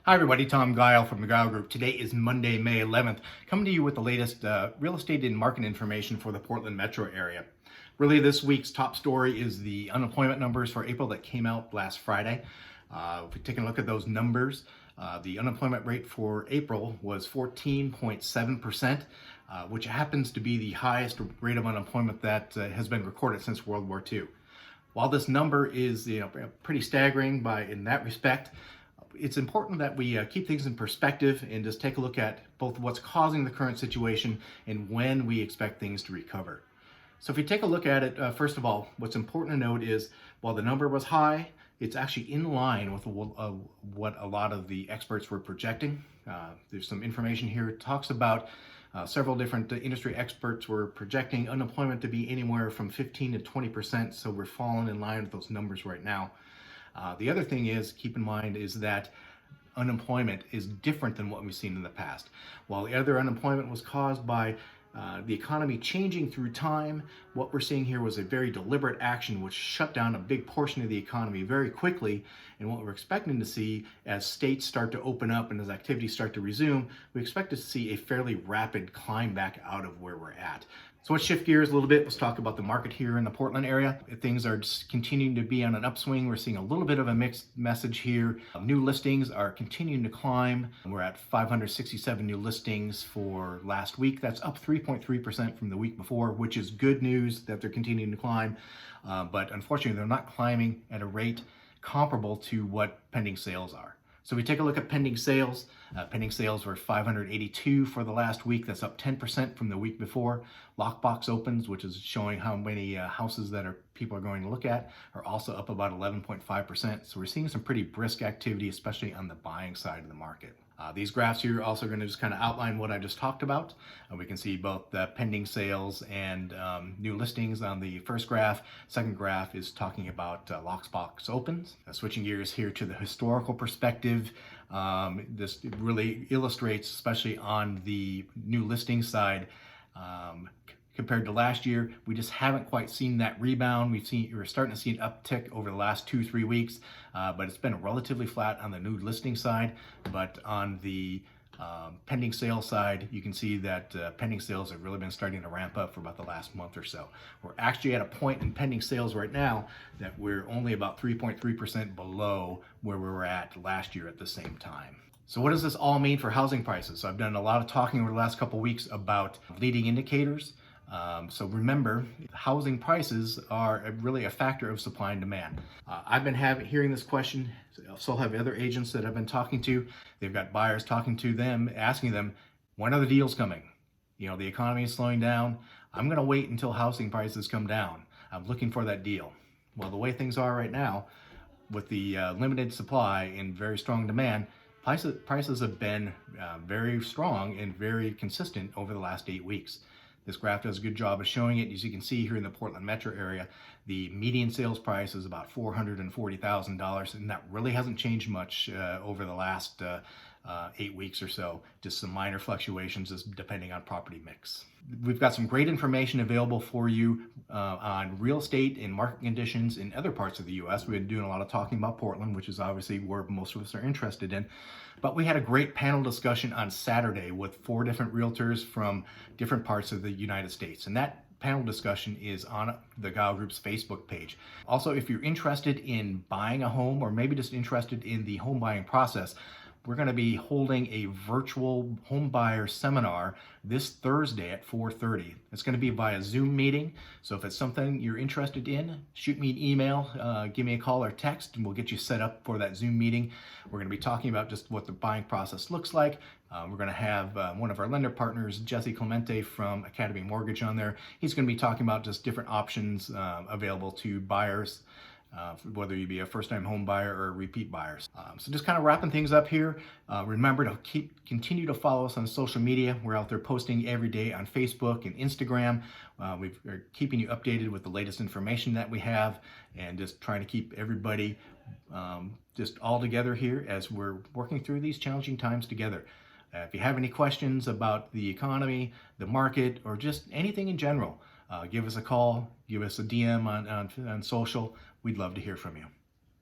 Hi everybody, Tom Guile from the Guile Group. Today is Monday, May 11th, coming to you with the latest real estate and market information for the Portland metro area. Really, this week's top story is the unemployment numbers for April that came out last Friday. If we take a look at those numbers, the unemployment rate for April was 14.7%, which happens to be the highest rate of unemployment that has been recorded since World War II. While this number is pretty staggering in that respect, it's important that we keep things in perspective and just take a look at both what's causing the current situation and when we expect things to recover. So if you take a look at it, first of all, what's important to note is while the number was high, it's actually in line with what a lot of the experts were projecting. There's some information here. It talks about several different industry experts were projecting unemployment to be anywhere from 15 to 20%, so we're falling in line with those numbers right now. The other thing is, keep in mind, is that unemployment is different than what we've seen in the past. While the other unemployment was caused by the economy changing through time, what we're seeing here was a very deliberate action which shut down a big portion of the economy very quickly. And what we're expecting to see as states start to open up and as activities start to resume, we expect to see a fairly rapid climb back out of where we're at. So let's shift gears a little bit. Let's talk about the market here in the Portland area. Things are just continuing to be on an upswing. We're seeing a little bit of a mixed message here. New listings are continuing to climb. We're at 567 new listings for last week. That's up 3.3% from the week before, which is good news that they're continuing to climb. But unfortunately, they're not climbing at a rate comparable to what pending sales are. So we take a look at pending sales. Pending sales were 582 for the last week. That's up 10% from the week before. Lockbox opens, which is showing how many houses that people are going to look at, are also up about 11.5%. So we're seeing some pretty brisk activity, especially on the buying side of the market. These graphs here are also going to just kind of outline what I just talked about. We can see both the pending sales and new listings on the first graph. Second graph is talking about Lockbox opens. Switching gears here to the historical perspective, this really illustrates, especially on the new listing side, compared to last year, we just haven't quite seen that rebound. We're starting to see an uptick over the last 2-3 weeks, but it's been relatively flat on the new listing side. But on the pending sales side, you can see that pending sales have really been starting to ramp up for about the last month or so. We're actually at a point in pending sales right now that we're only about 3.3% below where we were at last year at the same time. So what does this all mean for housing prices? So I've done a lot of talking over the last couple of weeks about leading indicators. So remember, housing prices are really a factor of supply and demand. I've been hearing this question, so have other agents that I've been talking to. They've got buyers talking to them, asking them, when are the deals coming? You know, the economy is slowing down. I'm going to wait until housing prices come down. I'm looking for that deal. Well, the way things are right now, with the limited supply and very strong demand, prices have been very strong and very consistent over the last 8 weeks. This graph does a good job of showing it. As you can see here in the Portland metro area, the median sales price is about $440,000, and that really hasn't changed much over the last 8 weeks or so. Just some minor fluctuations depending on property mix. We've got some great information available for you on real estate and market conditions in other parts of the U.S. We've been doing a lot of talking about Portland, which is obviously where most of us are interested in. But we had a great panel discussion on Saturday with 4 different realtors from different parts of the United States. And that panel discussion is on the Guile Group's Facebook page. Also, if you're interested in buying a home or maybe just interested in the home buying process, we're going to be holding a virtual home buyer seminar this Thursday at 4:30. It's going to be via Zoom meeting. So if it's something you're interested in, shoot me an email, give me a call or text, and we'll get you set up for that Zoom meeting. We're going to be talking about just what the buying process looks like. We're going to have one of our lender partners, Jesse Clemente from Academy Mortgage, on there. He's going to be talking about just different options available to buyers, whether you be a first-time home buyer or a repeat buyer. So just kind of wrapping things up here. Remember to continue to follow us on social media. We're out there posting every day on Facebook and Instagram. We're keeping you updated with the latest information that we have, and just trying to keep everybody just all together here as we're working through these challenging times together. If you have any questions about the economy, the market, or just anything in general, give us a call, give us a DM on social. We'd love to hear from you.